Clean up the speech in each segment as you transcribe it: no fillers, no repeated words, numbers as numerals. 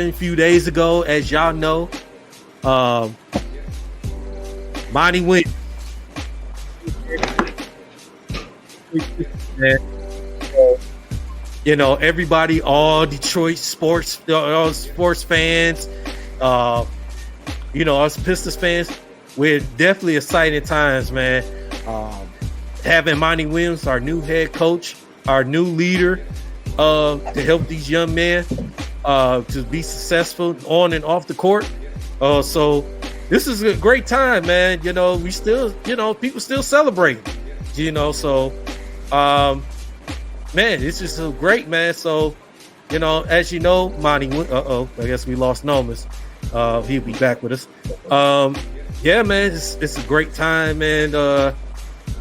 a few days ago, as y'all know. Um, Monty went. You know, everybody, all Detroit sports, all sports fans, you know, us Pistons fans, we're definitely exciting times, man. Having Monty Williams, our new head coach, our new leader, to help these young men to be successful on and off the court. So this is a great time, man. You know, we still, you know, people still celebrate, you know, so man, it's just so great, man. So, you know, as you know, Monty, I guess we lost Nomas. He'll be back with us. Yeah, man, it's a great time, man.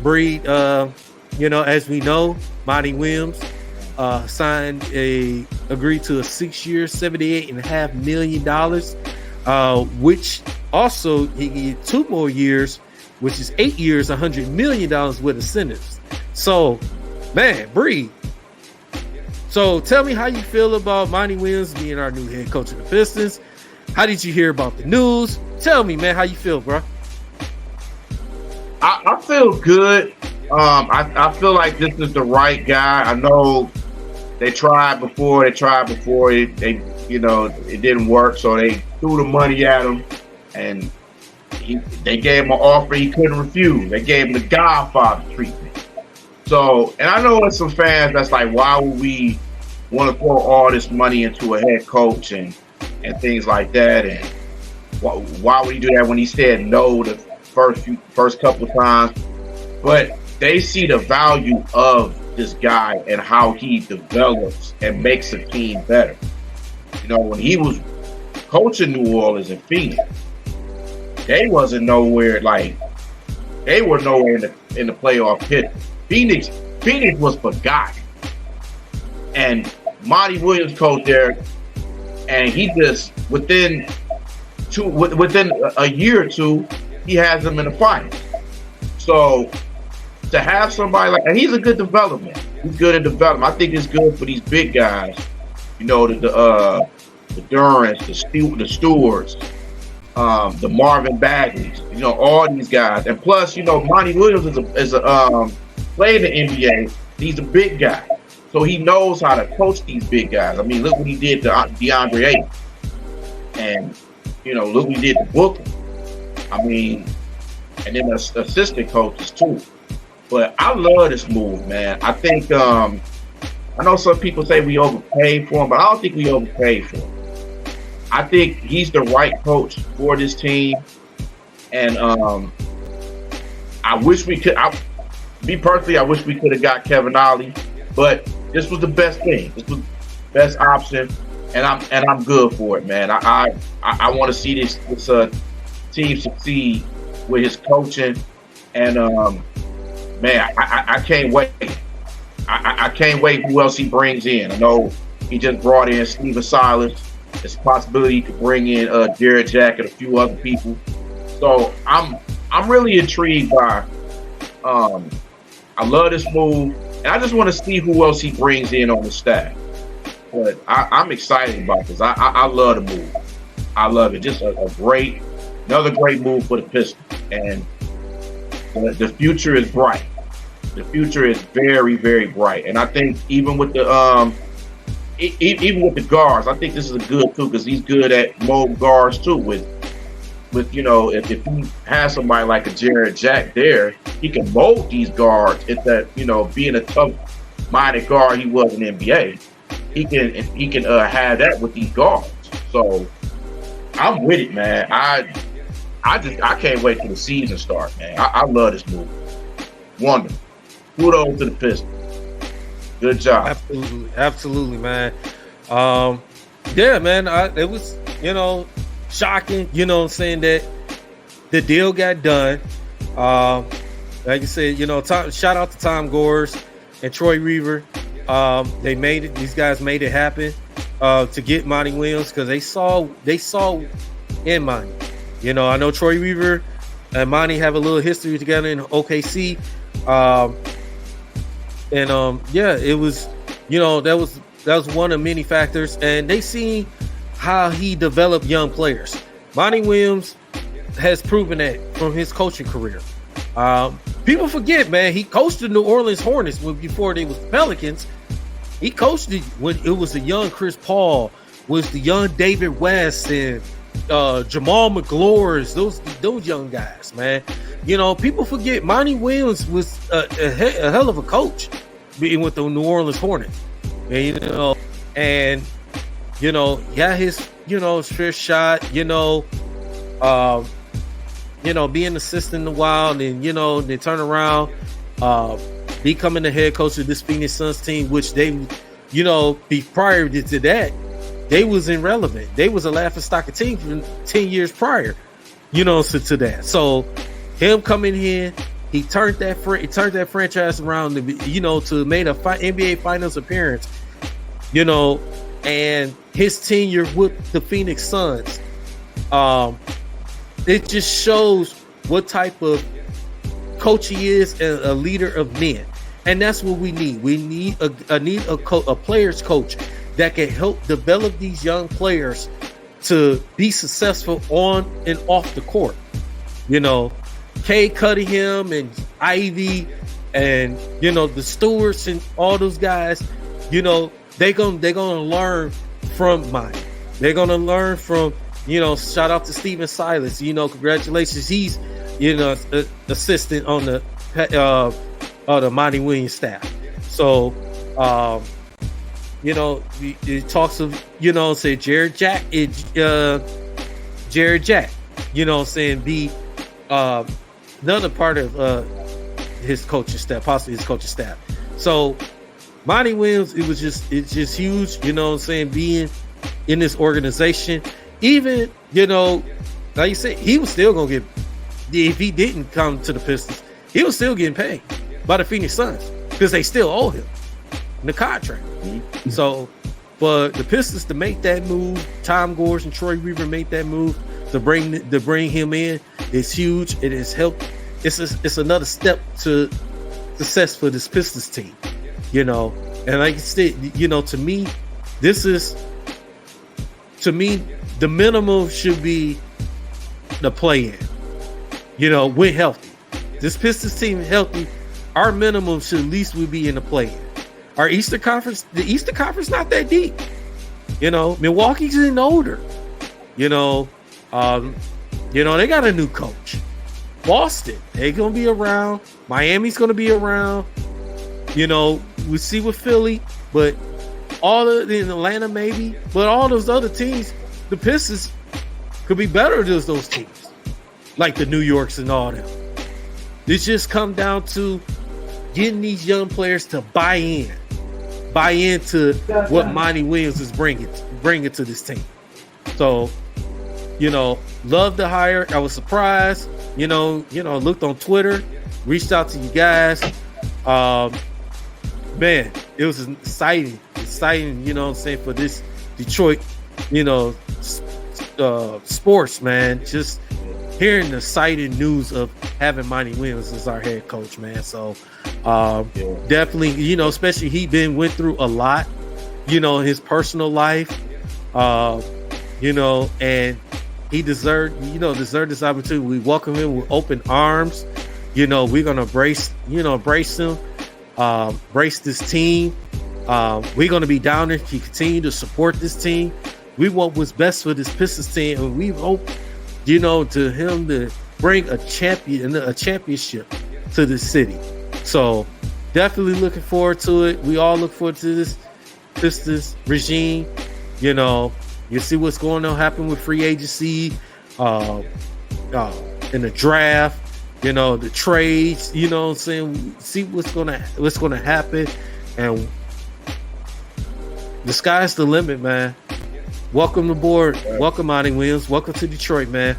Breed, you know, as we know, Monty Williams agreed to a 6-year, $78.5 million, which also he get 2 more years, which is 8 years, $100 million with incentives. So, man, Breed. So tell me how you feel about Monty Williams being our new head coach of the Pistons. How did you hear about the news? Tell me, man, how you feel, bro? I feel good. I feel like this is the right guy. I know they tried before. They you know, it didn't work, so they threw the money at him, and they gave him an offer he couldn't refuse. They gave him the Godfather treatment. So, and I know there's some fans that's like, why would we want to throw all this money into a head coach and things like that? And why would he do that when he said no the first couple of times? But they see the value of this guy and how he develops and makes a team better. You know, when he was coaching New Orleans and Phoenix, they wasn't nowhere, like, they were nowhere in the playoff pit. Phoenix was forgotten. And Monty Williams coached there, and he just within a year or two, he has them in the finals. So to have somebody like, and he's a good development. He's good in development. I think it's good for these big guys. You know, the Durants, the Stewarts, the Marvin Bagleys. You know, all these guys. And plus, you know, Monty Williams is a playing the NBA. He's a big guy, so he knows how to coach these big guys. I mean, look what he did to DeAndre Ayton, and you know, look what he did to Booker. I mean, and then the assistant coaches too. But I love this move, man. I think I know some people say we overpaid for him, but I don't think we overpaid for him. I think he's the right coach for this team, and I wish we could. Me personally, I wish we could have got Kevin Ollie, but this was the best thing. This was the best option, and I'm good for it, man. I want to see this team succeed with his coaching, and man, I can't wait. I can't wait who else he brings in. I know he just brought in Steven Silas. There's a possibility he could bring in Jared Jack and a few other people. So I'm really intrigued by. I love this move, and I just want to see who else he brings in on the staff. But I'm excited about this. I love the move. I love it. Just another great move for the Pistons, and the future is bright. The future is very, very bright, and I think even with the guards, I think this is a good too, because he's good at mold guards too. With you know, if he has somebody like a Jared Jack there, he can mold these guards into, you know, being a tough-minded guard he was in the NBA. He can have that with these guards. So I'm with it, man. I can't wait till the season starts, man. I love this move. Wonderful. Kudos to the Pistons. Good job. Absolutely, man. Yeah, man. It was, you know, shocking, you know what I'm saying, that the deal got done. Like you said, you know, shout out to Tom Gores and Troy Weaver. They made it. These guys made it happen to get Monty Williams, because they saw in Monty. You know, I know Troy Weaver and Monty have a little history together in OKC. Yeah, it was, you know, that was one of many factors, and they seen how he developed young players. Monty Williams has proven that from his coaching career. People forget, man, he coached the New Orleans Hornets before they was the Pelicans. He coached it when it was the young Chris Paul, was the young David West, and Jamal McGlory, those young guys, man. You know, people forget Monty Williams was a hell of a coach being with the New Orleans Hornets. And got his fair shot. Being assistant a while, and they turn around, becoming the head coach of this Phoenix Suns team, which they, prior to that, they was irrelevant. They was a laughingstock team for 10 years prior, to that. So him coming in, he turned that franchise around to made a NBA Finals appearance, and his tenure with the Phoenix Suns. It just shows what type of coach he is, and a leader of men, and that's what we need. We need a players coach that can help develop these young players to be successful on and off the court. Kay Cunningham and Ivy, and the Stewarts and all those guys. They're gonna learn from Mike. They're gonna learn from. Shout out to Steven Silas. Congratulations. He's, assistant on the Monty Williams staff. So, it talks of, say Jared Jack, be another part of his coaching staff, possibly his coaching staff. So, Monty Williams, it's just huge, being in this organization. Even, like you said, he was still going to get, if he didn't come to the Pistons, he was still getting paid by the Phoenix Suns because they still owe him the contract. Mm-hmm. So, for the Pistons to make that move, Tom Gores and Troy Weaver make that move to bring him in, is huge. It has helped. It's another step to success for this Pistons team, And like I said, to me, the minimum should be the play-in. We're healthy. This Pistons team healthy. Our minimum should at least be in the play-in. Our Eastern Conference, the Eastern Conference, not that deep. Milwaukee's getting older. They got a new coach. Boston, they're gonna be around. Miami's gonna be around. We see with Philly, but in Atlanta maybe, but all those other teams. The Pistons could be better than those teams, like the New Yorks and all them. It just come down to getting these young players to buy into what Monty Williams is bringing to this team. So, love the hire. I was surprised. Looked on Twitter, reached out to you guys. Man, it was exciting. For this Detroit. Sports, man. Just hearing the exciting news of having Monty Williams as our head coach, man. So definitely, especially he went through a lot, his personal life, and he deserved this opportunity. We welcome him with open arms. We're gonna embrace him, brace this team. We're gonna be down there to continue to support this team. We want what's best for this Pistons team, and we hope, to him to bring a championship to the city. So definitely looking forward to it. We all look forward to this Pistons regime. You see what's going on happen with free agency, in the draft, the trades, see what's gonna happen, and the sky's the limit, man. Welcome aboard. Welcome, Monty Williams. Welcome to Detroit, man.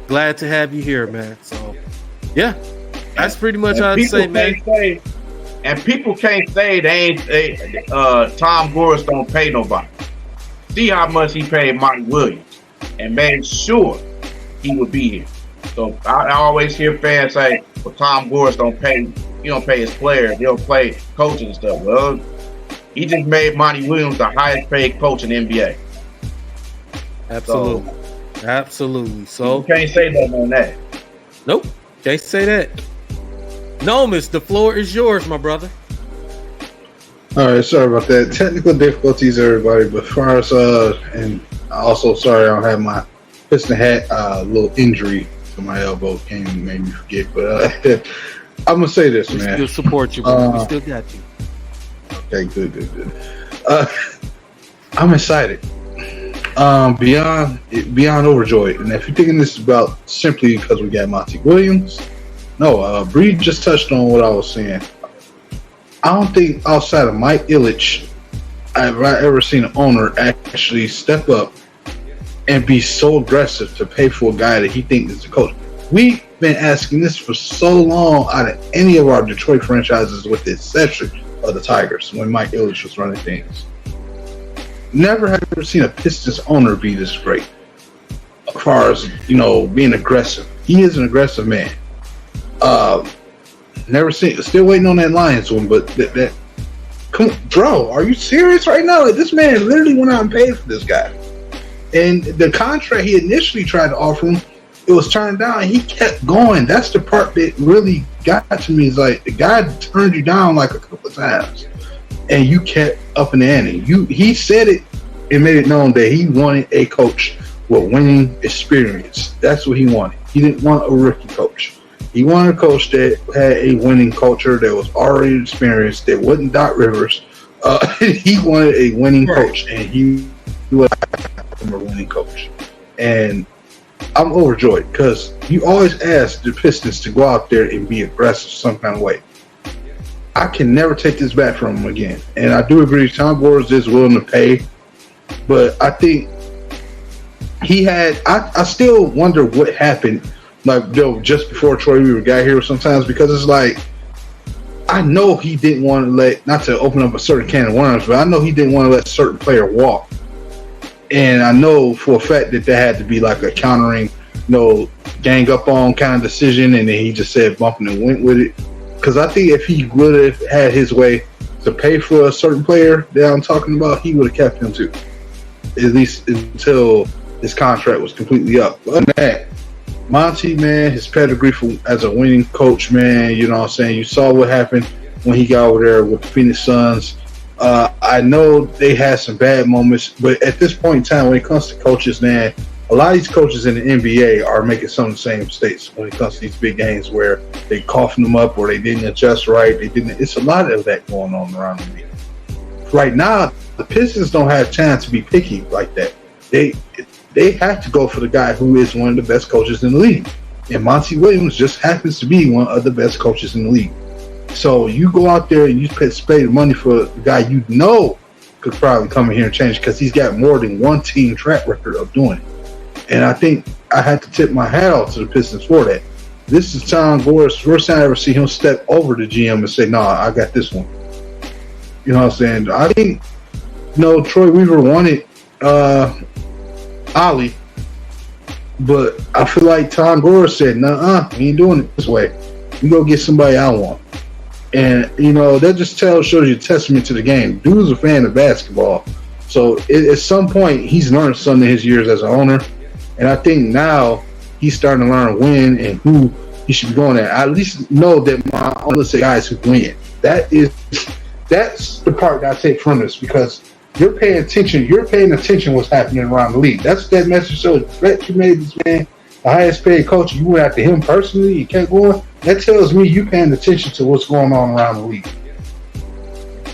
Glad to have you here, man. So, yeah, that's pretty much all I'd say, man. And people can't say Tom Gores don't pay nobody. See how much he paid Monty Williams and made sure he would be here. So I always hear fans say, well, Tom Gores don't pay his players. He don't play coaches and stuff. Well, he just made Monty Williams the highest paid coach in the NBA. Absolutely. Absolutely. So you can't say nothing on that. nope. Can't say that. No, Miss, the floor is yours, my brother. All right, sorry about that. Technical difficulties, everybody. But as far as and also sorry, I don't have my piston hat. Little injury to my elbow made me forget. But I'm gonna say this, We man. still support you, bro. We still got you. Okay, good. I'm excited. Beyond overjoyed. And if you're thinking this is about simply because we got Monty Williams, no. Bree just touched on what I was saying. I don't think outside of Mike Ilitch have I ever seen an owner actually step up and be so aggressive to pay for a guy that he thinks is the coach. We've been asking this for so long out of any of our Detroit franchises, with the exception of the Tigers when Mike Ilitch was running things. Never have ever seen a Pistons owner be this great as far as, being aggressive. He is an aggressive man. Never seen. Still waiting on that Lions one, but that. Come on, bro, are you serious right now? Like, this man literally went out and paid for this guy, and the contract he initially tried to offer him, it was turned down. He kept going. That's the part that really got to me. Is like the guy turned you down like a couple of times, and you kept up in the ante. He said it and made it known that he wanted a coach with winning experience. That's what he wanted. He didn't want a rookie coach. He wanted a coach that had a winning culture, that was already experienced, that wasn't Doc Rivers. He wanted a winning coach, and he was a winning coach. And I'm overjoyed because you always ask the Pistons to go out there and be aggressive some kind of way. I can never take this back from him again. And I do agree, Tom Gores is willing to pay, but I think he had. I still wonder what happened. Like, just before Troy Weaver got here sometimes, because it's like, I know he didn't want to not to open up a certain can of worms, but I know he didn't want to let a certain player walk. And I know for a fact that had to be like a countering, gang up on kind of decision, and then he just said bumping and went with it. Because I think if he would have had his way to pay for a certain player that I'm talking about, he would have kept him too. At least until his contract was completely up. But that, Monty, man, his pedigree as a winning coach, man, you know what I'm saying? You saw what happened when he got over there with the Phoenix Suns. I know they had some bad moments, but at this point in time, when it comes to coaches, man, a lot of these coaches in the NBA are making some of the same mistakes when it comes to these big games where they coughing them up or they didn't adjust right. It's a lot of that going on around the league. Right now, the Pistons don't have time to be picky like that. They have to go for the guy who is one of the best coaches in the league. And Monty Williams just happens to be one of the best coaches in the league. So you go out there and you pay the money for the guy you know could probably come in here and change, because he's got more than one team track record of doing it. And I think I had to tip my hat off to the Pistons for that. This is Tom Gores' first time I ever see him step over the GM and say, "Nah, I got this one." You know what I'm saying? I think, Troy Weaver wanted Ollie, but I feel like Tom Gores said, "Nah, we ain't doing it this way. We go get somebody I want." And that just shows you a testament to the game. Dude's a fan of basketball, so at some point he's learned something in his years as an owner, and I think now he's starting to learn when and who he should be going at. I at least know that my let's say guys who win. That's the part that I take from this, because you're paying attention. You're paying attention what's happening around the league. That's that message. So the threat you made this man the highest paid coach, you went after him personally, you kept going. That tells me you paying attention to what's going on around the league.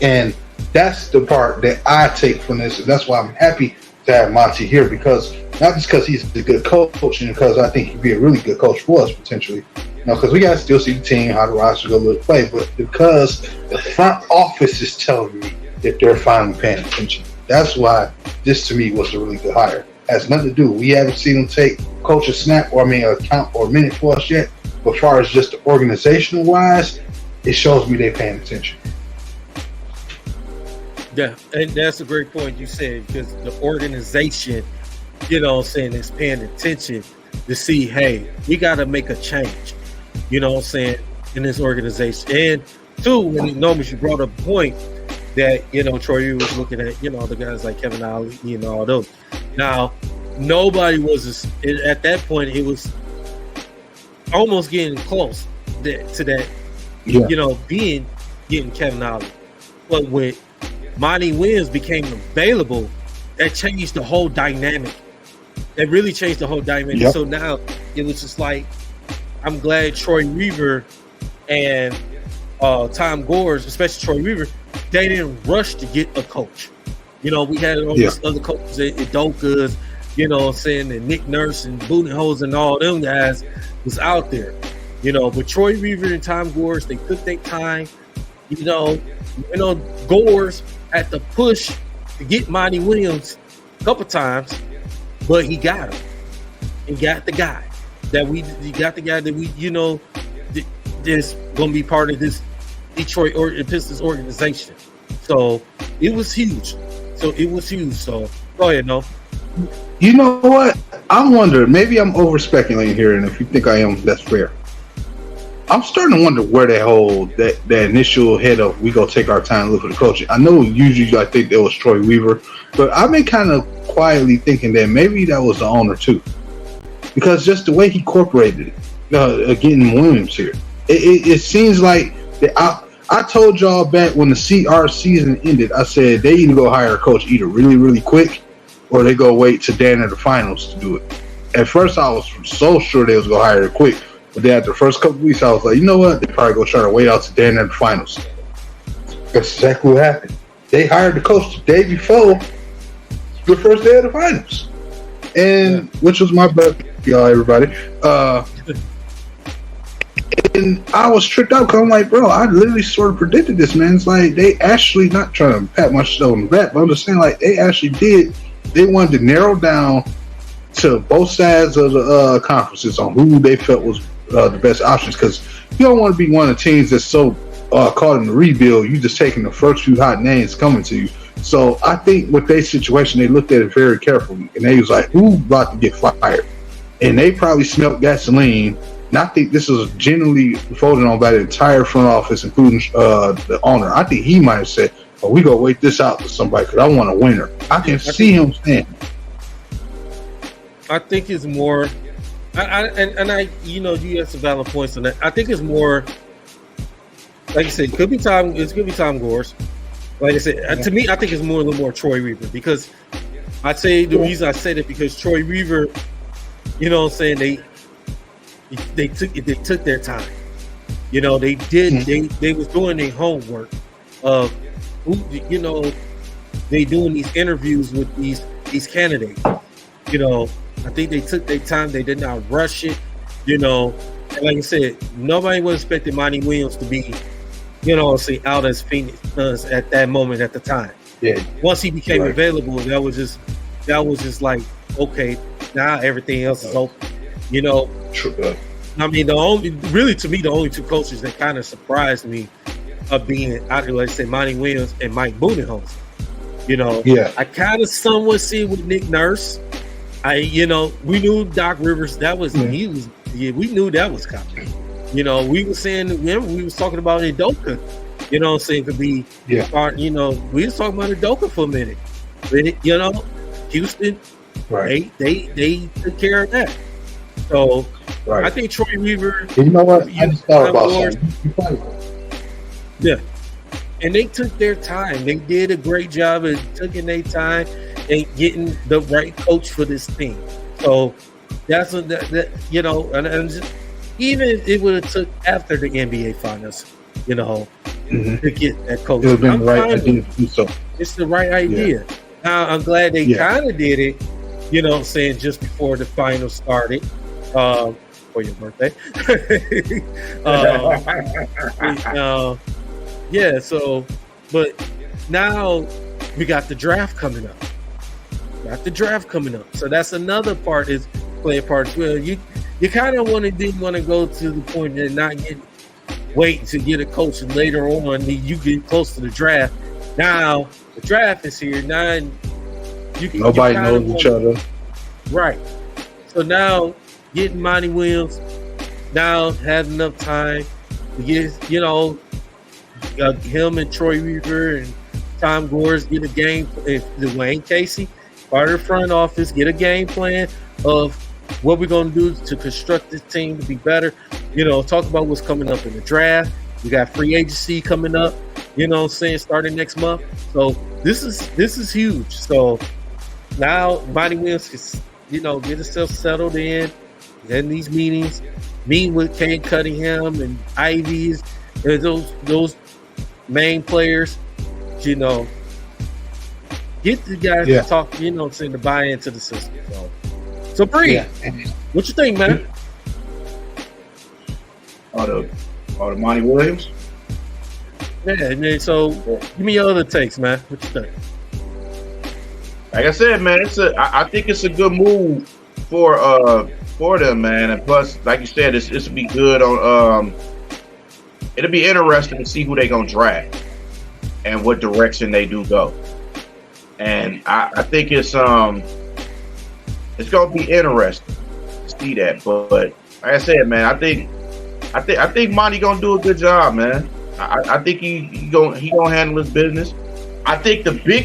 And that's the part that I take from this. And that's why I'm happy to have Monty here, because not just because he's a good coach and because I think he'd be a really good coach for us potentially. Because we got to still see the team, how the roster go look play, but because the front office is telling me that they're finally paying attention. That's why this to me was a really good hire. Has nothing to do. We haven't seen them take coach a snap a count or a minute for us yet. But as far as just the organizational wise, it shows me they're paying attention. Yeah, and that's a great point you said, because the organization, is paying attention to see, hey, we got to make a change, in this organization. And two, when you brought up a point that, Troy was looking at, the guys like Kevin Ollie, all those. Now, nobody was at that point. It was almost getting close to that, you know, getting Kevin Ollie. But when Monty Williams became available, that changed the whole dynamic. It really changed the whole dynamic. Yep. So now it was just like, I'm glad Troy Weaver and Tom Gores, especially Troy Weaver, they didn't rush to get a coach. You know, we had all these other coaches at Udoka's, you know what I'm saying, and Nick Nurse and Budenholzer and all them guys was out there. You know, but Troy Weaver and Tom Gores, they took their time. You know, Gores had to push to get Monty Williams a couple times, but he got him. He got the guy that we, you know, is going to be part of this Detroit Pistons organization. So it was huge. So go ahead, No. You know what? I'm wondering, maybe I'm over speculating here, and if you think I am, that's fair. I'm starting to wonder where that initial head of we go take our time and look for the coaching. I know usually I think that was Troy Weaver, but I've been kind of quietly thinking that maybe that was the owner too, because just the way he incorporated it, getting Williams here, it seems like that. I told y'all back when our season ended, I said they either go hire a coach either really, really quick, or they go wait to the end of the finals to do it. At first, I was so sure they was going to hire it quick. But then after the first couple of weeks, I was like, you know what? They probably going to try to wait out to the end of the finals. That's exactly what happened. They hired the coach the day before the first day of the finals. And which was my bad, y'all, everybody. And I was tripped out because I'm like, bro, I literally sort of predicted this, man. It's like they actually, not trying to pat myself on the back, but I'm just saying, like, they actually did. They wanted to narrow down to both sides of the conferences on who they felt was the best options, because you don't want to be one of the teams that's so caught in the rebuild, you just taking the first few hot names coming to you. So I think with their situation, they looked at it very carefully, and they was like, who about to get fired? And they probably smelled gasoline. And I think this is generally voted on by the entire front office, including the owner. I think he might have said, oh, we gonna wait this out for somebody because I want a winner. I can see him saying. I think it's more, I you know, you have some valid points on that. I think it's more, like I said, it could be Tom Gores. Like I said, to me, I think it's a little more Troy Weaver, because I'd say the reason I said it because Troy Weaver, you know what I'm saying, they took their time. You know, they was doing their homework of who, you know, they doing these interviews with these candidates. You know, I think they took their time. They did not rush it. You know, and like I said, nobody was expecting Monty Williams to be, you know, out as Phoenix Suns at that moment at the time. Yeah. Once he became available, that was just like, okay, now everything else is open. You know, I mean, the only two coaches that kind of surprised me of being out there, let's say Monty Williams and Mike Budenholzer. You know, I kind of somewhat see it with Nick Nurse. You know, we knew Doc Rivers. That was we knew that was coming. You know, we were saying, remember, we was talking about Udoka. You know what I'm saying? Could be, you know, we was talking about Udoka for a minute. But you know, Houston, they took care of that. So I think Troy Weaver. You know what? I just thought about something. Yeah. And they took their time. They did a great job of taking their time and getting the right coach for this team. So that's that you know, and just, even if it would have took after the NBA Finals, you know, to get that coach. It would have been the right idea to do so. It's the right idea. Yeah. Now I'm glad they kind of did it, you know what I'm saying, just before the finals started. For your birthday. Yeah, so, but now we got the draft coming up. So that's another part, is play a part as well. You kind of didn't want to go to the point of not wait to get a coach later on. You get close to the draft. Now the draft is here. Now nobody knows each other. Right. So now getting Monty Williams now has enough time to get, you know, him and Troy Weaver and Tom Gores get a game. If Dwayne Casey, part of the front office, get a game plan of what we're going to do to construct this team to be better. You know, talk about what's coming up in the draft. We got free agency coming up, you know what I'm saying, starting next month. So this is huge. So now Monty Williams can, you know, get himself settled in these meetings, meeting with Kane Cunningham and Ivy's, those main players, you know, get the guys to talk, you know what I'm saying, to buy into the system. So Bree, what you think, man? Oh, the Monty Williams? Yeah, and then so give me your other takes, man. What you think? Like I said, man, I think it's a good move for them, man. And plus, like you said, this will be good on it'll be interesting to see who they gonna draft and what direction they do go. And I think it's gonna be interesting to see that. But like I said, man, I think Monty gonna do a good job, man. I think he gonna handle his business. I think the big